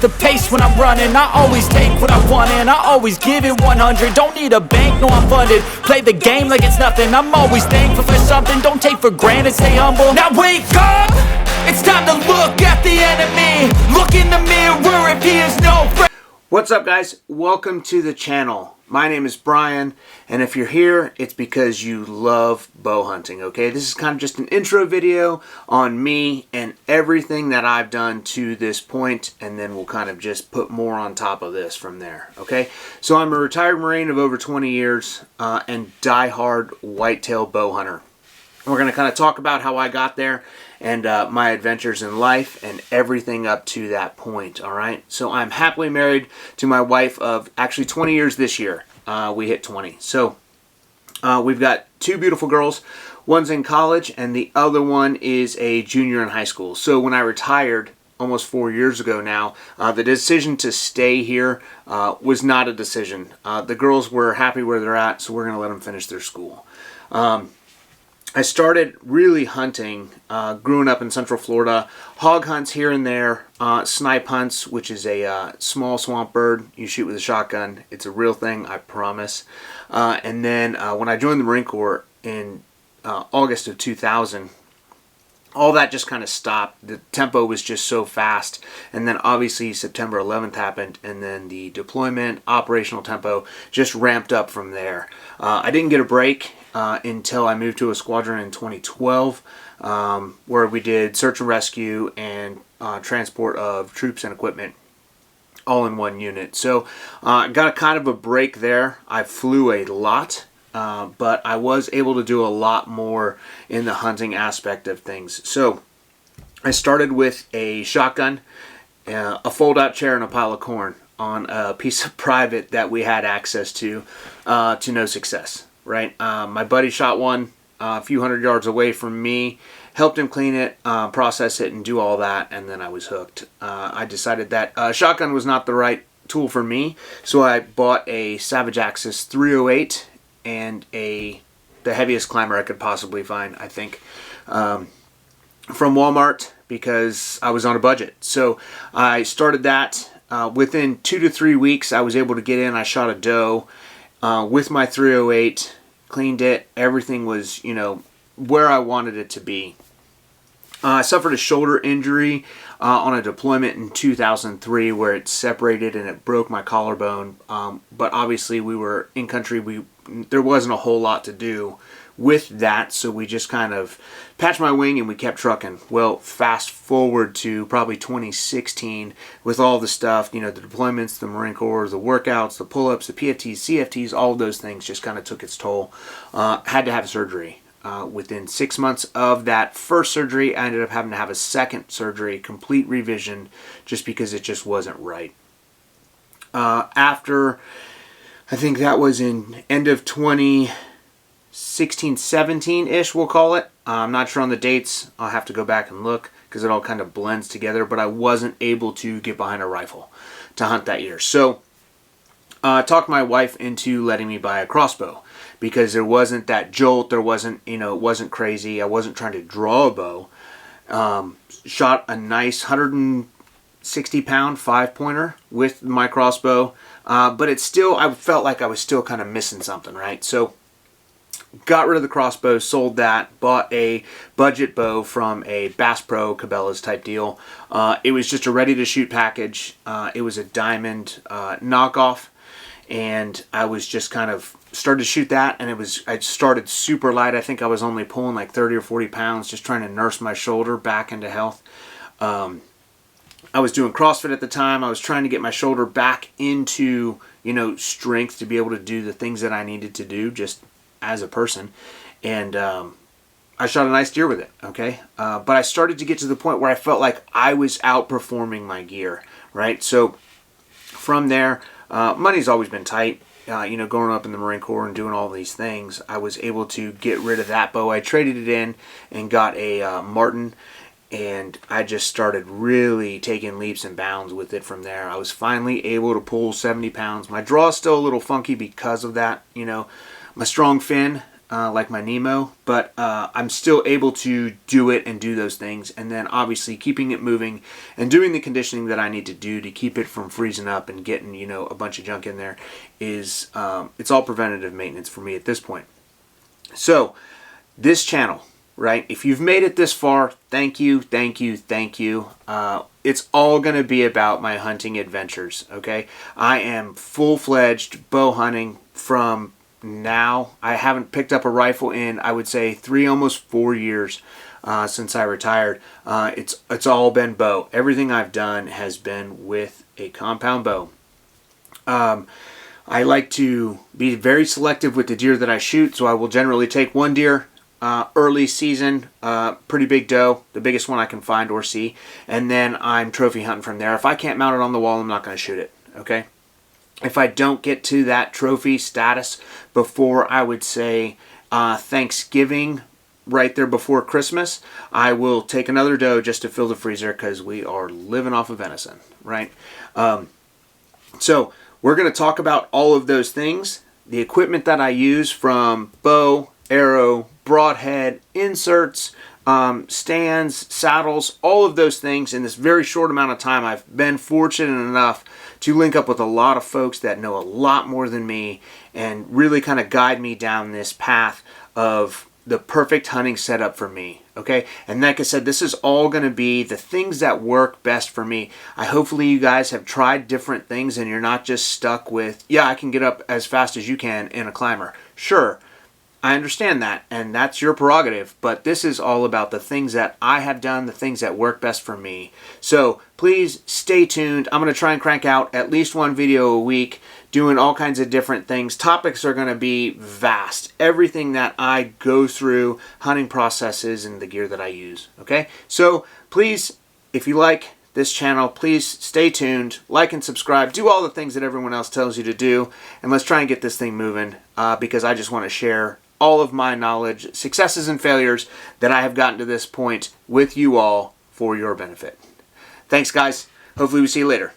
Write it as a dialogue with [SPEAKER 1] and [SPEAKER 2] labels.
[SPEAKER 1] the pace when I'm running. I always take what I want and I always give it 100. Don't need a bank, no I'm funded. Play the game like it's nothing. I'm always thankful for something. Don't take for granted, stay humble. Now wake up! It's time to look at the enemy. Look in the mirror if he is no friend.
[SPEAKER 2] What's up, guys? Welcome to the channel. My name is Brian, and if you're here, it's because you love bow hunting, okay? This is kind of just an intro video on me and everything that I've done to this point, and then we'll kind of just put more on top of this from there, okay? So I'm a retired Marine of over 20 years and die-hard whitetail bow hunter. We're going to kind of talk about how I got there and my adventures in life and everything up to that point, all right? So I'm happily married to my wife of actually 20 years this year. We hit 20. So we've got two beautiful girls. One's in college and the other one is a junior in high school. So when I retired almost 4 years ago now, the decision to stay here was not a decision. The girls were happy where they're at, so we're going to let them finish their school. I started really hunting growing up in Central Florida. Hog hunts here and there, snipe hunts, which is a small swamp bird you shoot with a shotgun. It's a real thing, I promise. And then when I joined the Marine Corps in August of 2000, all that just kind of stopped. The tempo was just so fast. And then obviously September 11th happened, and then the deployment, operational tempo just ramped up from there. I didn't get a break until I moved to a squadron in 2012, where we did search and rescue and transport of troops and equipment all in one unit. So I got a kind of a break there. I flew a lot. But I was able to do a lot more in the hunting aspect of things. So I started with a shotgun, a fold-out chair, and a pile of corn on a piece of private that we had access to no success. Right? My buddy shot one a few hundred yards away from me, helped him clean it, process it, and do all that, and then I was hooked. I decided that shotgun was not the right tool for me, so I bought a Savage Axis 308 and the heaviest climber I could possibly find, I think, from Walmart, because I was on a budget. So I started that. Within 2 to 3 weeks, I was able to get in. I shot a doe with my 308, cleaned it. Everything was, you know, where I wanted it to be. I suffered a shoulder injury on a deployment in 2003 where it separated and it broke my collarbone. But obviously we were in country. There wasn't a whole lot to do with that, so we just kind of patched my wing and we kept trucking. Well, fast forward to probably 2016 with all the stuff, you know, the deployments, the Marine Corps, the workouts, the pull-ups, the PFTs, CFTs, all of those things just kind of took its toll. Had to have surgery. Within 6 months of that first surgery, I ended up having to have a second surgery, complete revision, just because it just wasn't right. After, I think that was in end of 2016, 17-ish, we'll call it. I'm not sure on the dates. I'll have to go back and look because it all kind of blends together, but I wasn't able to get behind a rifle to hunt that year. So I talked my wife into letting me buy a crossbow, because there wasn't that jolt, there wasn't, you know, it wasn't crazy. I wasn't trying to draw a bow. Shot a nice 160-pound 5-pointer with my crossbow, but it's still, I felt like I was still kind of missing something, right? So got rid of the crossbow, sold that, bought a budget bow from a Bass Pro Cabela's type deal. It was just a ready-to-shoot package. It was a diamond knockoff. And I was just kind of started to shoot that, and I started super light. I think I was only pulling like 30 or 40 pounds, just trying to nurse my shoulder back into health. I was doing CrossFit at the time. I was trying to get my shoulder back into, you know, strength to be able to do the things that I needed to do just as a person. And I shot a nice deer with it, okay? But I started to get to the point where I felt like I was outperforming my gear, right? So from there, money's always been tight. You know, growing up in the Marine Corps and doing all these things, I was able to get rid of that bow. I traded it in and got a Martin, and I just started really taking leaps and bounds with it from there. I was finally able to pull 70 pounds. My draw is still a little funky because of that. You know, my strong fin like my Nemo, but I'm still able to do it and do those things. And then obviously keeping it moving and doing the conditioning that I need to do to keep it from freezing up and getting, you know, a bunch of junk in there is, it's all preventative maintenance for me at this point. So this channel, right? If you've made it this far, thank you, thank you, thank you. It's all going to be about my hunting adventures, okay? I am full-fledged bow hunting from now. I haven't picked up a rifle in, I would say, 3, almost 4 years since I retired. It's all been bow. Everything I've done has been with a compound bow. I like to be very selective with the deer that I shoot, so I will generally take one deer early season, pretty big doe, the biggest one I can find or see, and then I'm trophy hunting from there. If I can't mount it on the wall, I'm not going to shoot it, okay? If I don't get to that trophy status before, I would say, Thanksgiving, right there before Christmas, I will take another doe just to fill the freezer because we are living off of venison, right? So we're going to talk about all of those things, the equipment that I use from bow, arrow, broadhead, inserts, stands, saddles, all of those things in this very short amount of time. I've been fortunate enough to link up with a lot of folks that know a lot more than me and really kind of guide me down this path of the perfect hunting setup for me, okay? And like I said, this is all going to be the things that work best for me. Hopefully you guys have tried different things and you're not just stuck with, yeah, I can get up as fast as you can in a climber. Sure, I understand that, and that's your prerogative, but this is all about the things that I have done, the things that work best for me. So please stay tuned. I'm going to try and crank out at least one video a week, doing all kinds of different things. Topics are going to be vast. Everything that I go through, hunting processes, and the gear that I use, okay? So please, if you like this channel, please stay tuned, like and subscribe, do all the things that everyone else tells you to do, and let's try and get this thing moving because I just want to share all of my knowledge, successes and failures that I have gotten to this point with you all for your benefit. Thanks, guys. Hopefully we see you later.